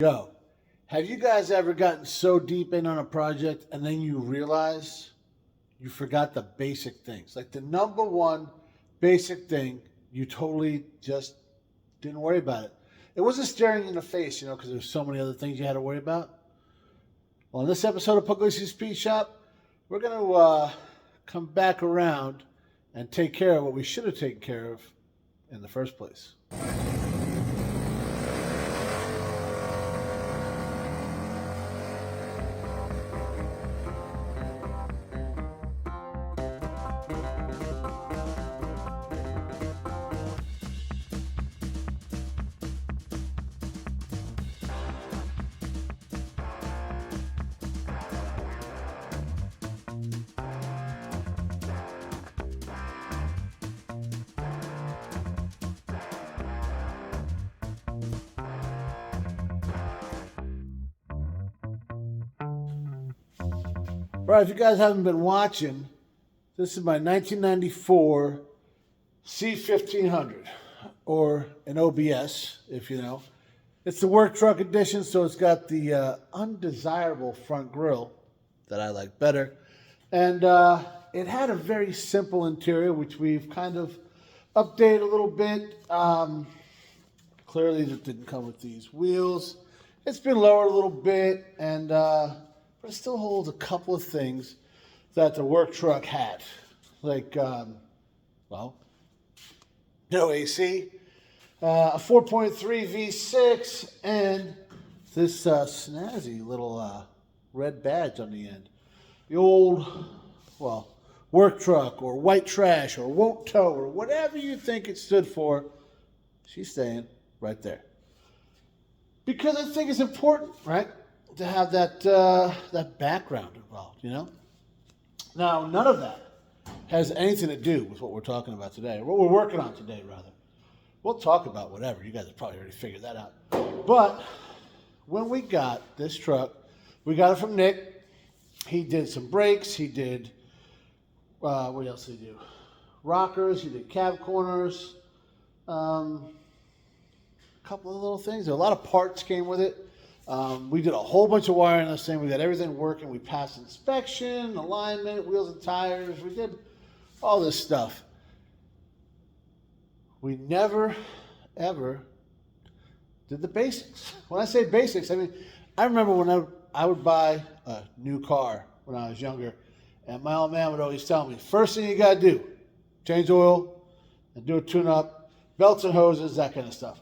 Yo, have you guys ever gotten so deep in on a project and then you realize you forgot the basic things? Like the number one basic thing, you totally just didn't worry about it. It wasn't staring you in the face, because there's so many other things you had to worry about. Well, in this episode of Pugliese's Speed Shop, we're going to come back around and take care of what we should have taken care of in the first place. All right, if you guys haven't been watching, this is my 1994 C1500, or an OBS, if you know. It's the work truck edition, so it's got the undesirable front grille that I like better. And it had a very simple interior, which we've kind of updated a little bit. Clearly, it didn't come with these wheels. It's been lowered a little bit, and but it still holds a couple of things that the work truck had. Like, no AC, a 4.3 V6, and this snazzy little red badge on the end. The old, work truck or white trash or won't tow or whatever you think it stood for, she's staying right there. Because I think it's important, right, to have that background involved, Now, none of that has anything to do with what we're talking about today, or what we're working on today, rather. We'll talk about whatever. You guys have probably already figured that out. But when we got this truck, we got it from Nick. He did some brakes. He did, what else did he do? Rockers. He did cab corners. A couple of little things. A lot of parts came with it. We did a whole bunch of wiring on this thing. We got everything working. We passed inspection, alignment, wheels and tires. We did all this stuff. We never, ever did the basics. When I say basics, I mean, I remember when I would buy a new car when I was younger, and my old man would always tell me, first thing you got to do, change oil and do a tune-up, belts and hoses, that kind of stuff.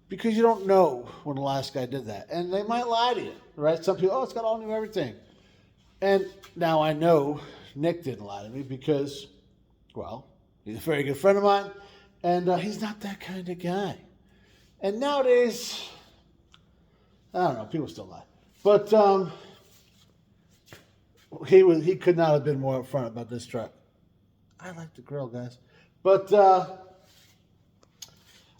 Because you don't know when the last guy did that. And they might lie to you, right? Some people, it's got all new everything. And now I know Nick didn't lie to me because, he's a very good friend of mine. And he's not that kind of guy. And nowadays, I don't know, people still lie. But he could not have been more upfront about this truck. I like the grill, guys. But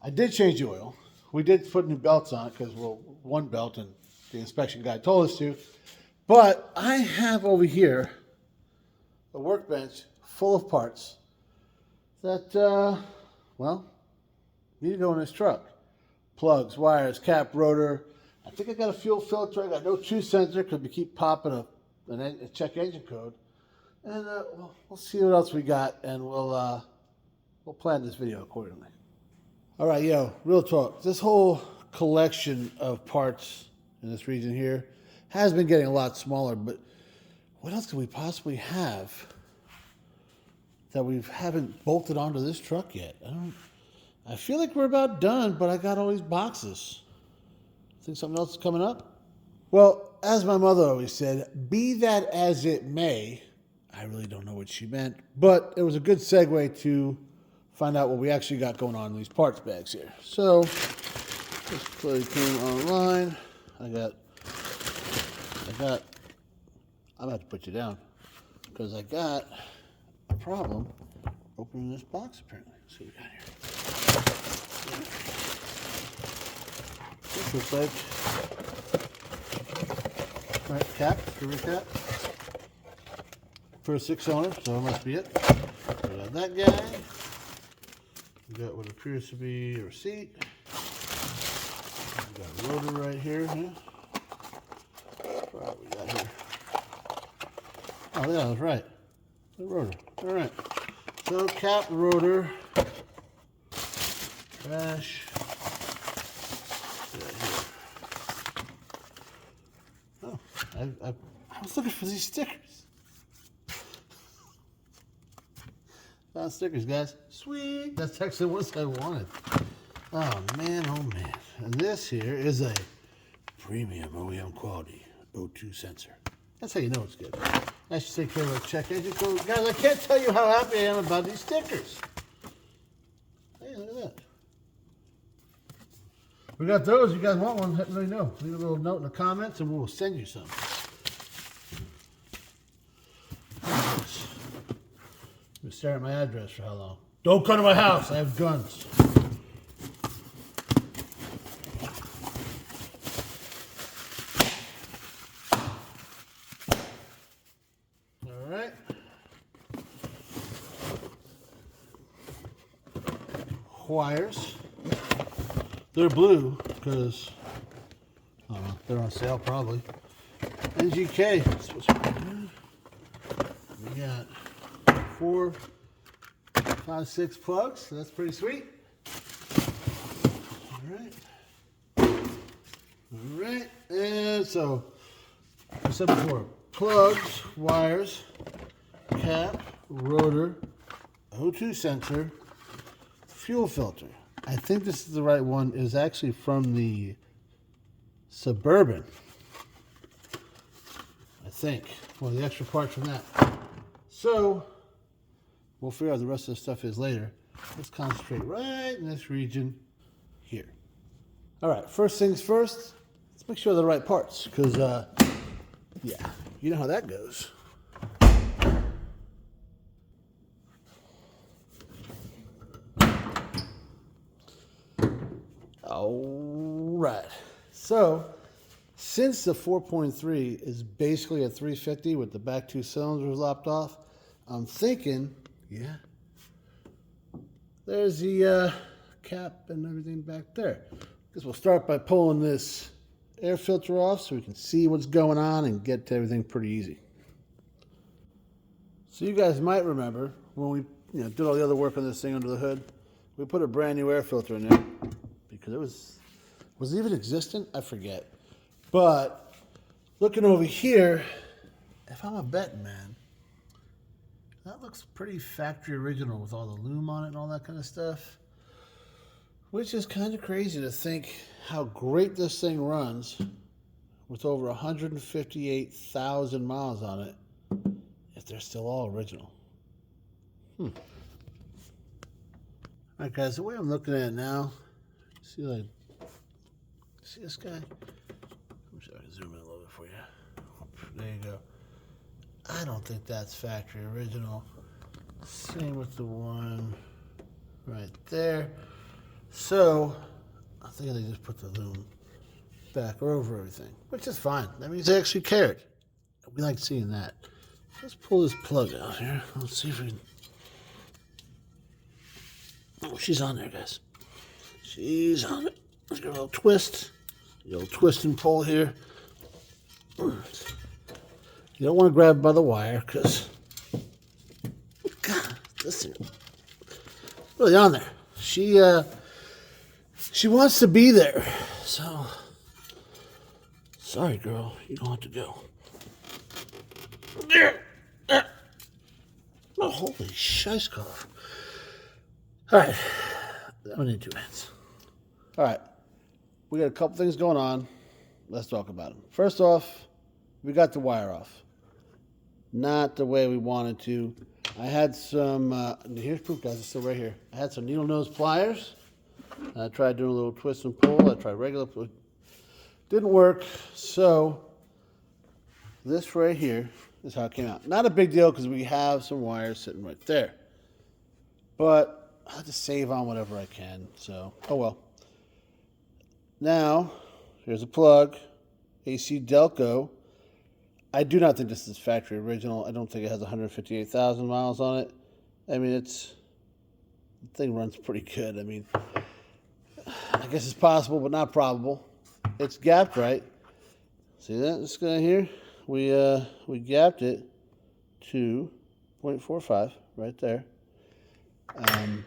I did change the oil. We did put new belts on it because, one belt and the inspection guy told us to. But I have over here a workbench full of parts that, need to go in this truck. Plugs, wires, cap, rotor. I think I got a fuel filter. I got no true sensor because we keep popping a check engine code. And we'll see what else we got, and we'll plan this video accordingly. All right, real talk. This whole collection of parts in this region here has been getting a lot smaller, but what else could we possibly have that we haven't bolted onto this truck yet? I feel like we're about done, but I got all these boxes. Think something else is coming up? Well, as my mother always said, be that as it may. I really don't know what she meant, but it was a good segue to find out what we actually got going on in these parts bags here. So, this clearly came online. I'm going to have to put you down because I got a problem opening this box apparently. Let's see what we got here. This looks like, cap, screw cap for a 6-cylinder, so that must be it. We got that guy. We got what appears to be a receipt. We got a rotor right here. Yeah. What we got here? Oh, yeah, I was right. The rotor. All right. So cap, rotor, trash. Oh, I was looking for these stickers. Found stickers, guys. Sweet. That's actually what I wanted. Oh man, oh man. And this here is a premium OEM quality O2 sensor. That's how you know it's good. I should take care of a check engine. So, guys, I can't tell you how happy I am about these stickers. Hey, look at that. We got those. You guys want one? Let me know. Leave a little note in the comments and we'll send you some. Been staring at my address for how long? Don't come to my house. I have guns. All right. Wires. They're blue because they're on sale probably. NGK. That's what's we got 4, 5, 6 plugs. So that's pretty sweet. All right. All right. And so, I said before, plugs, wires, cap, rotor, O2 sensor, fuel filter. I think this is the right one. It was actually from the Suburban. I think. Well, the extra parts from that. So, we'll figure out the rest of the stuff is later. Let's concentrate right in this region here. All right, first things first, let's make sure they're the right parts. Because, yeah, you know how that goes. All right. So, since the 4.3 is basically a 350 with the back 2 cylinders lopped off, I'm thinking, yeah, there's the cap and everything back there. Guess we'll start by pulling this air filter off so we can see what's going on and get to everything pretty easy. So you guys might remember when we did all the other work on this thing under the hood, we put a brand new air filter in there. Because it was it even existent? I forget. But looking over here, if I'm a betting man, that looks pretty factory original with all the loom on it and all that kind of stuff. Which is kind of crazy to think how great this thing runs with over 158,000 miles on it if they're still all original. All right, guys, the way I'm looking at it now, see this guy? I'm sure I can zoom in a little bit for you. There you go. I don't think that's factory original. Same with the one right there. So I think they just put the loom back over everything, which is fine. That means they actually cared. We like seeing that. Let's pull this plug out here. Let's see if we can. Oh, she's on there, guys. She's on it. Let's give it a little twist. A little twist and pull here. You don't want to grab by the wire because, God, this thing is really on there. She wants to be there. So, sorry, girl. You don't have to go. There. Oh, holy scheisskolf. All right. I'm going to need 2 hands. All right, we got a couple things going on. Let's talk about them. First off, we got the wire off. Not the way we wanted to. I had some, here's proof, guys, it's still right here. I had some needle nose pliers. I tried doing a little twist and pull. I tried regular pull. Didn't work, so this right here is how it came out. Not a big deal because we have some wires sitting right there. But I have to save on whatever I can, so, oh well. Now, here's a plug, AC Delco. I do not think this is factory original. I don't think it has 158,000 miles on it. I mean, the thing runs pretty good. I mean, I guess it's possible, but not probable. it's gapped right. See that? This guy here, we gapped it to 0.45 right there.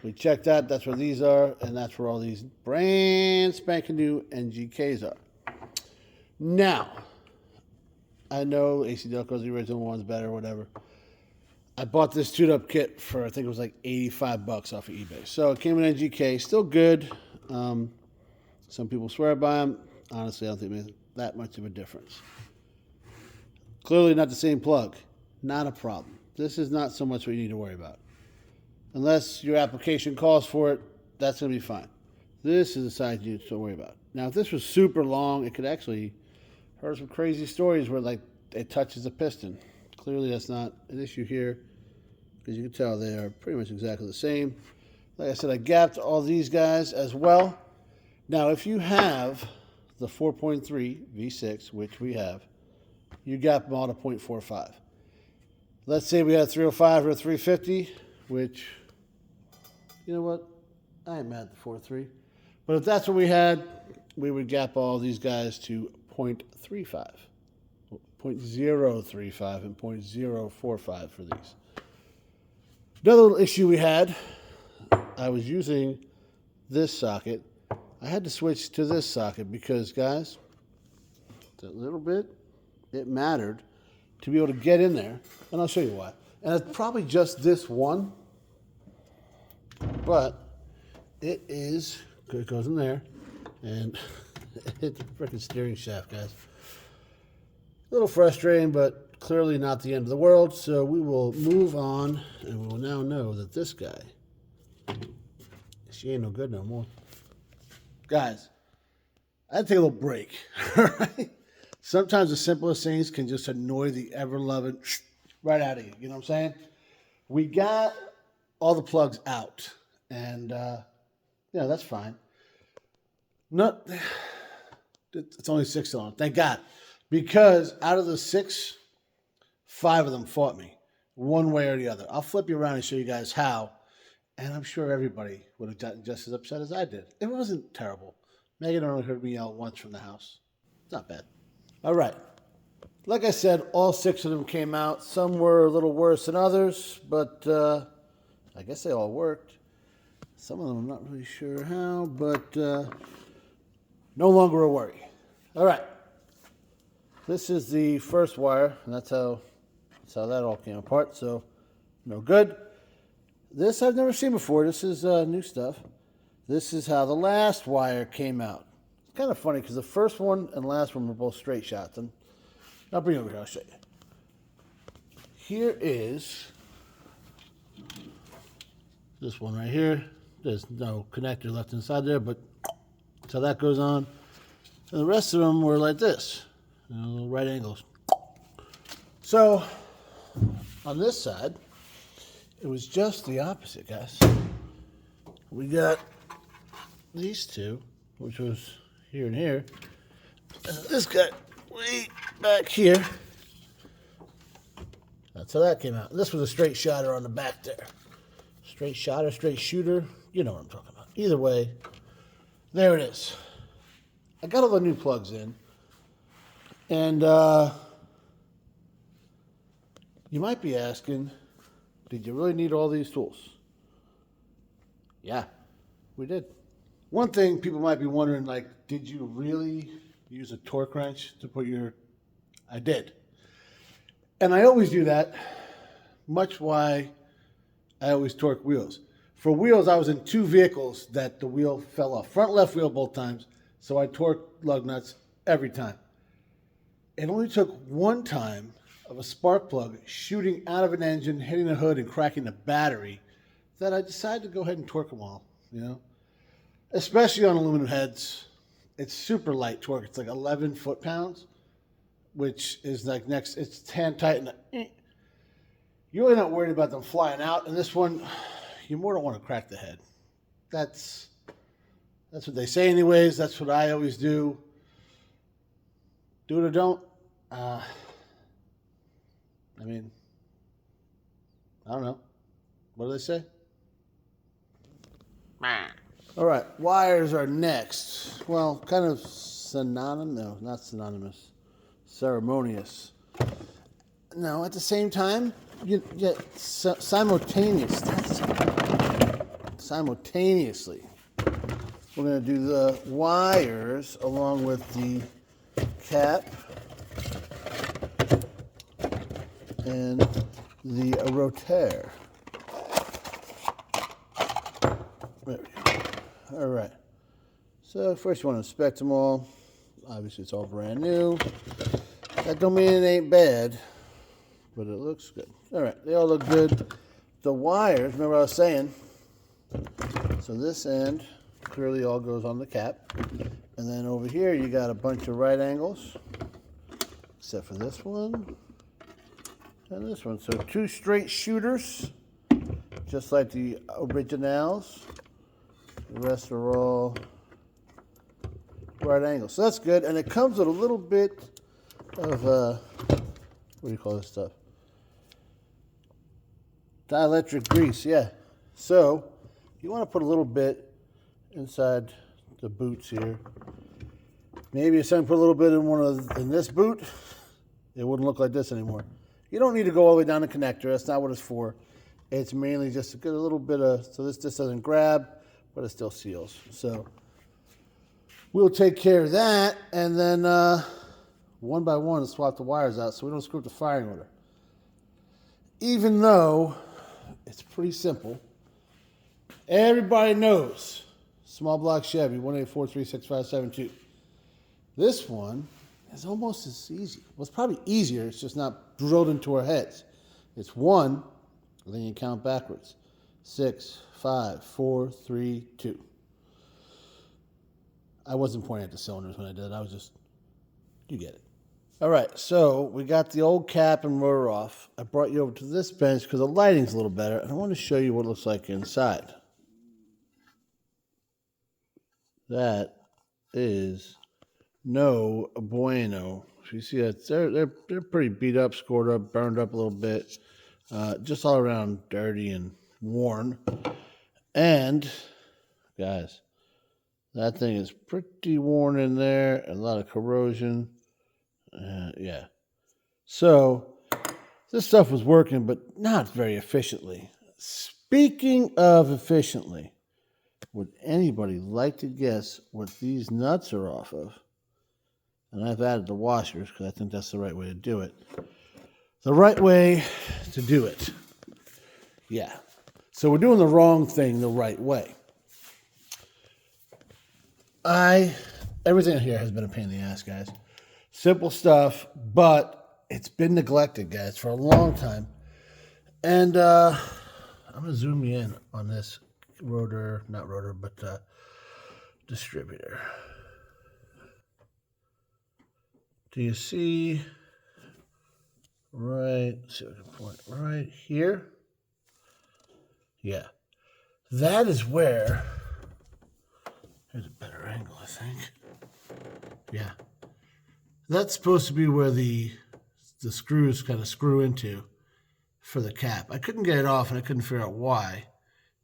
We checked that. That's where these are, and that's where all these brand spanking new NGKs are. Now, I know AC Delco's the original one's better or whatever. I bought this tuned-up kit for, I think it was like $85 off of eBay. So it came in NGK, still good. Some people swear by them. Honestly, I don't think it makes that much of a difference. Clearly not the same plug. Not a problem. This is not so much what you need to worry about. Unless your application calls for it, that's going to be fine. This is the size you need to worry about. Now, if this was super long, it could actually hurt some crazy stories where like it touches the piston. Clearly, that's not an issue here. As you can tell, they are pretty much exactly the same. Like I said, I gapped all these guys as well. Now, if you have the 4.3 V6, which we have, you gap them all to 0.45. Let's say we had 305 or 350, which, you know what? I ain't mad at the 4.3. But if that's what we had, we would gap all these guys to 0.35, 0.035, and 0.045 for these. Another little issue we had, I was using this socket. I had to switch to this socket because, guys, that little bit, it mattered to be able to get in there. And I'll show you why. And it's probably just this one, but it is, it goes in there, and it hit the freaking steering shaft, guys. A little frustrating, but clearly not the end of the world, so we will move on, and we will now know that this guy, she ain't no good no more. Guys, I had to take a little break, right? Sometimes the simplest things can just annoy the ever-loving right out of you, you know what I'm saying? We got all the plugs out, and, yeah, that's fine. It's only 6 on, thank God. Because out of the 6, 5 of them fought me, one way or the other. I'll flip you around and show you guys how, and I'm sure everybody would have gotten just as upset as I did. It wasn't terrible. Megan only heard me yell once from the house. It's not bad. All right. Like I said, all 6 of them came out. Some were a little worse than others, but I guess they all worked. Some of them I'm not really sure how, but no longer a worry. All right. This is the first wire, and that's how that all came apart, so no good. This I've never seen before. This is new stuff. This is how the last wire came out. It's kind of funny because the first one and last one were both straight shots. And I'll bring it over here, I'll show you. Here is this one right here. There's no connector left inside there, but that's how that goes on. And the rest of them were like this. Little right angles. So, on this side, it was just the opposite, guys. We got these two, which was here and here. And this guy way back here. That's how that came out. This was a straight shotter on the back there. Straight shotter, straight shooter. You know what I'm talking about. Either way, there it is. I got all the new plugs in. And you might be asking, did you really need all these tools? Yeah, we did. One thing people might be wondering, like, did you really use a torque wrench to put your... I did. And I always do that, much why I always torque wheels. For wheels, I was in 2 vehicles that the wheel fell off. Front left wheel both times, so I torqued lug nuts every time. It only took one time of a spark plug shooting out of an engine, hitting the hood, and cracking the battery that I decided to go ahead and torque them all, you know? Especially on aluminum heads. It's super light torque. It's like 11 foot-pounds, which is like it's hand tight. And you're really not worried about them flying out. And this one, you more don't want to crack the head. That's what they say anyways. That's what I always do. Do it or don't. I mean, I don't know. What do they say? All right, wires are next. Well, kind of synonymous. No, not synonymous. Ceremonious. No, at the same time, simultaneously, we're going to do the wires along with the cap and the rotaire. There we go. All right. So first you want to inspect them all. Obviously it's all brand new. That don't mean it ain't bad, but it looks good. All right, they all look good. The wires, remember what I was saying? So this end clearly all goes on the cap. And then over here you got a bunch of right angles, except for this one and this one. So 2 straight shooters, just like the originals. The rest are all right angles. So that's good. And it comes with a little bit of, what do you call this stuff? Dielectric grease, yeah. So you want to put a little bit inside the boots here. Maybe if someone put a little bit in this boot, it wouldn't look like this anymore. You don't need to go all the way down the connector. That's not what it's for. It's mainly just to get a little bit of, so this doesn't grab, but it still seals. So we'll take care of that, and then one by one swap the wires out so we don't screw up the firing order. Even though it's pretty simple, everybody knows small block Chevy 184366572. This one is almost as easy. Well, it's probably easier. It's just not drilled into our heads. It's 1, and then you count backwards. 6, 5, 4, 3, 2. I wasn't pointing at the cylinders when I did it. I was just, you get it. All right, so we got the old cap and rotor off. I brought you over to this bench because the lighting's a little better, and I want to show you what it looks like inside. That is no bueno. So you see that they're pretty beat up, scored up, burned up a little bit, just all around dirty and worn. And guys, that thing is pretty worn in there, a lot of corrosion. Yeah. So this stuff was working, but not very efficiently. Speaking of efficiently, would anybody like to guess what these nuts are off of? And I've added the washers because I think that's the right way to do it. The right way to do it. Yeah. So we're doing the wrong thing the right way. Everything here has been a pain in the ass, guys. Simple stuff, but it's been neglected, guys, for a long time. And I'm going to zoom you in on this distributor. Do you see let's see if I can point right here? Yeah. That is where, here's a better angle, I think. Yeah. That's supposed to be where the screws kind of screw into for the cap. I couldn't get it off, and I couldn't figure out why.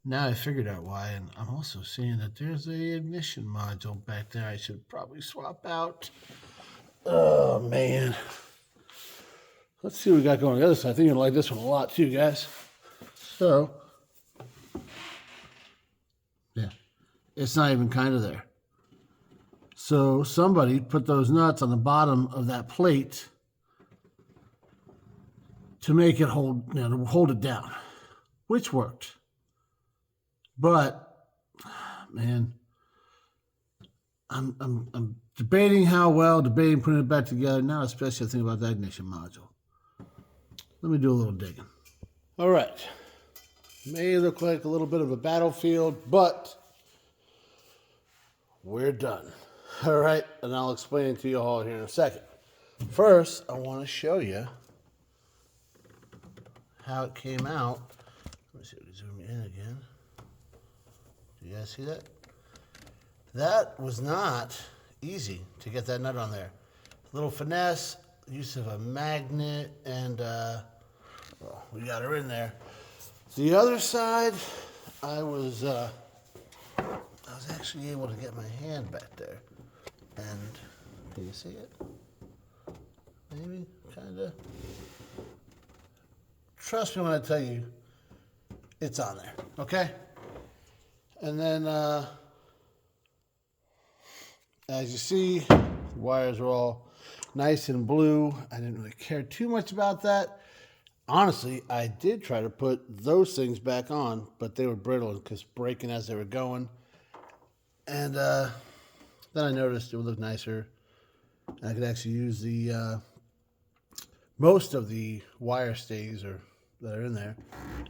Now I figured out why, and I'm also seeing that there's a ignition module back there I should probably swap out. Oh, man. Let's see what we got going on the other side. I think you'll like this one a lot too, guys. So, yeah, it's not even kind of there. So somebody put those nuts on the bottom of that plate to make it hold, to hold it down, which worked. But, man, I'm debating putting it back together. Now especially I think about the ignition module. Let me do a little digging. All right. May look like a little bit of a battlefield, but we're done. All right, and I'll explain it to you all here in a second. First, I want to show you how it came out. Let me see if we can zoom in again. Do you guys see that? That was not easy to get that nut on there. Little finesse, use of a magnet, and we got her in there. The other side, I was actually able to get my hand back there, and Can you see it? Maybe, kind of. Trust me when I tell you, it's on there, okay? And then, as you see, the wires are all nice and blue. I didn't really care too much about that. Honestly, I did try to put those things back on, but they were brittle because breaking as they were going. And then I noticed it would look nicer. I could actually use the most of the wire stays that are in there.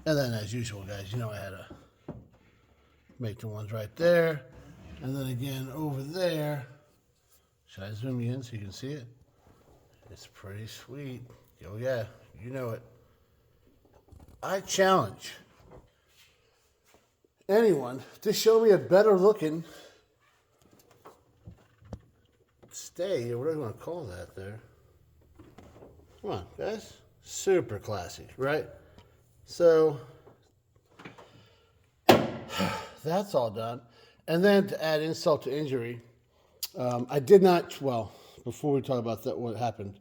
And then, as usual, guys, you know I had to make the ones right there. And then again over there. Should I zoom you in so you can see it? It's pretty sweet. Oh yeah, you know it. I challenge anyone to show me a better looking stay, or whatever you want to call that there. Come on, guys. Super classy, right? So, that's all done. And then to add insult to injury, I did not, well, before we talk about that, what happened,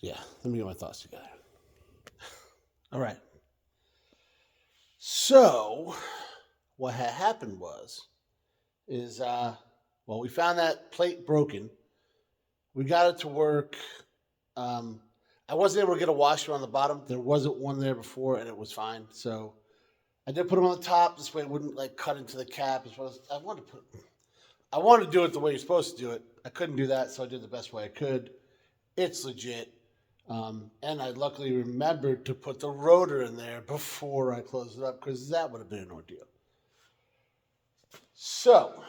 yeah, let me get my thoughts together. All right. So, what had happened is we found that plate broken. We got it to work. I wasn't able to get a washer on the bottom. There wasn't one there before, and it was fine. So, I did put them on the top. This way it wouldn't like cut into the cap as well as I wanted to do it the way you're supposed to do it. I couldn't do that, so I did the best way I could. It's legit. And I luckily remembered to put the rotor in there before I closed it up because that would have been an ordeal. So,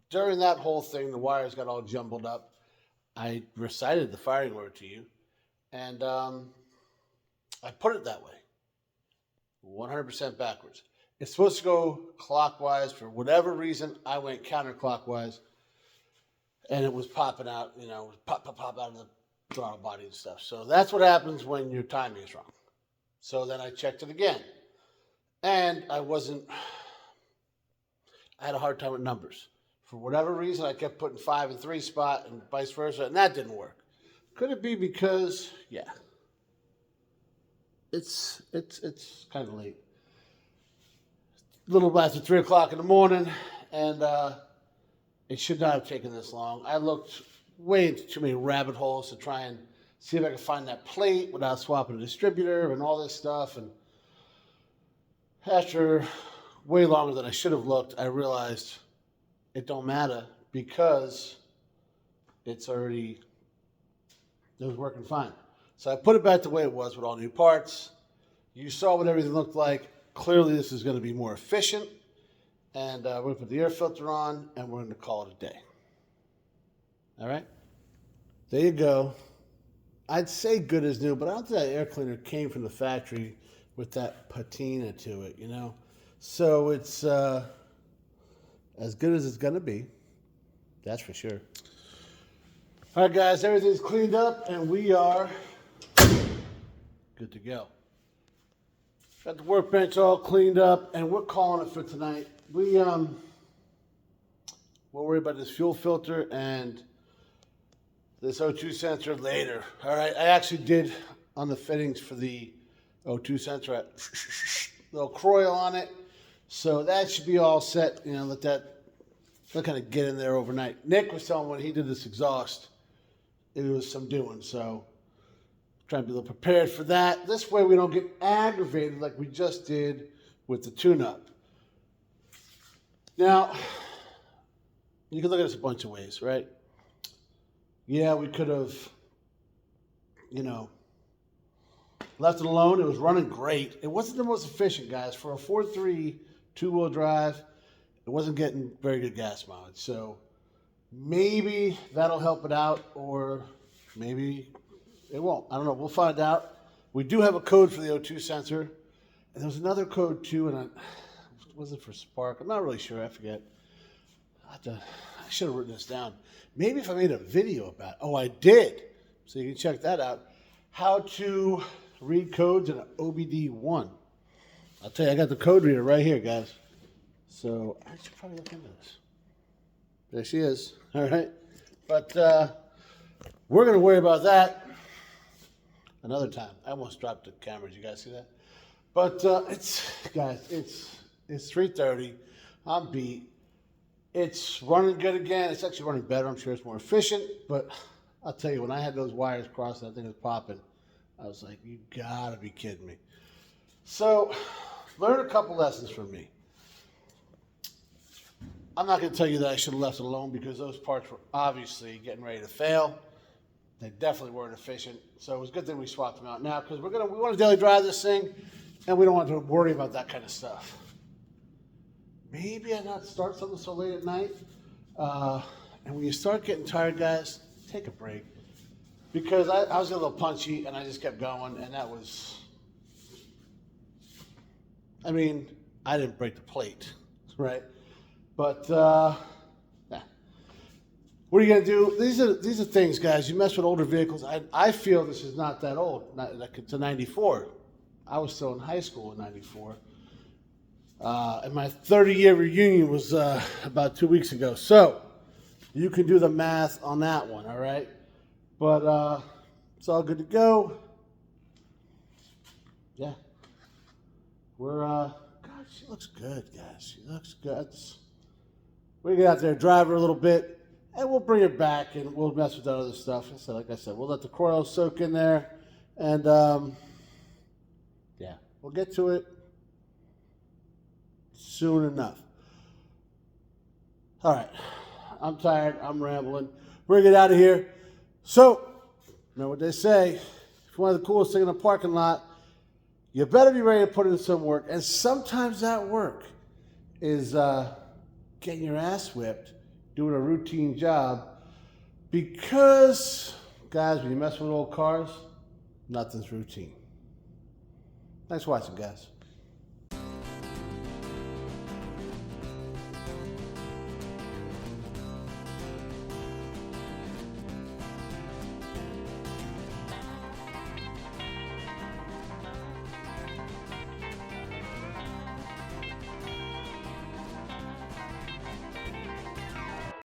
during that whole thing, the wires got all jumbled up. I recited the firing order to you, and I put it that way, 100% backwards. It's supposed to go clockwise. For whatever reason, I went counterclockwise, and it was popping out, pop out of the throttle body and stuff. So that's what happens when your timing is wrong. So then I checked it again, and I had a hard time with numbers. For whatever reason, I kept putting 5 and 3 spot and vice versa, and that didn't work. Could it be because, yeah, it's kind of late. A little after 3 o'clock in the morning, and it should not have taken this long. I looked way into too many rabbit holes to try and see if I could find that plate without swapping a distributor and all this stuff. And after way longer than I should have looked, I realized it don't matter because it was working fine. So I put it back the way it was with all new parts. You saw what everything looked like. Clearly this is going to be more efficient. And we're going to put the air filter on and we're going to call it a day. All right? There you go. I'd say good as new, but I don't think that air cleaner came from the factory with that patina to it, So it's as good as it's going to be. That's for sure. All right, guys, everything's cleaned up, and we are good to go. Got the workbench all cleaned up, and we're calling it for tonight. We'll worry about this fuel filter and this O2 sensor later. All right, I actually did on the fittings for the O2 sensor, a little Croyle on it. So that should be all set, let that kind of get in there overnight. Nick was telling me when he did this exhaust, it was some doing, so trying to be a little prepared for that. This way we don't get aggravated like we just did with the tune-up. Now, you can look at this a bunch of ways, right? Yeah, we could have, left it alone. It was running great. It wasn't the most efficient, guys. For a 4.3 two-wheel drive, it wasn't getting very good gas mileage. So maybe that'll help it out, or maybe it won't. I don't know. We'll find out. We do have a code for the O2 sensor. And there was another code, too, and was it for Spark? I'm not really sure. I forget. I should have written this down. Maybe if I made a video about it. Oh, I did. So you can check that out. How to read codes in an OBD1. I'll tell you, I got the code reader right here, guys. So I should probably look into this. There she is. All right. But we're going to worry about that another time. I almost dropped the camera. Did you guys see that? But it's 3:30. I'm beat. It's running good again. It's actually running better. I'm sure it's more efficient. But I'll tell you, when I had those wires crossed and that thing was popping, I was like, you got to be kidding me. So learn a couple lessons from me. I'm not going to tell you that I should have left it alone because those parts were obviously getting ready to fail. They definitely weren't efficient. So it was a good thing we swapped them out now because we want to daily drive this thing and we don't want to worry about that kind of stuff. Maybe I not start something so late at night. And when you start getting tired, guys, take a break. Because I was a little punchy and I just kept going and that was, I mean, I didn't break the plate, right? But yeah. What are you gonna do? These are things, guys. You mess with older vehicles. I feel this is not that old. It's a '94. I was still in high school in '94, and my 30-year reunion was about 2 weeks ago. So you can do the math on that one. All right, but it's all good to go. Yeah, we're God. She looks good, guys. She looks good. We get out there, drive her a little bit, and we'll bring her back, and we'll mess with that other stuff. So, like I said, we'll let the coils soak in there, and yeah, we'll get to it soon enough. All right, I'm tired. I'm rambling. We're gonna get out of here. So, you know what they say? If you want the coolest thing in the parking lot, you better be ready to put in some work. And sometimes that work is getting your ass whipped, doing a routine job, because, guys, when you mess with old cars, nothing's routine. Thanks for watching, guys.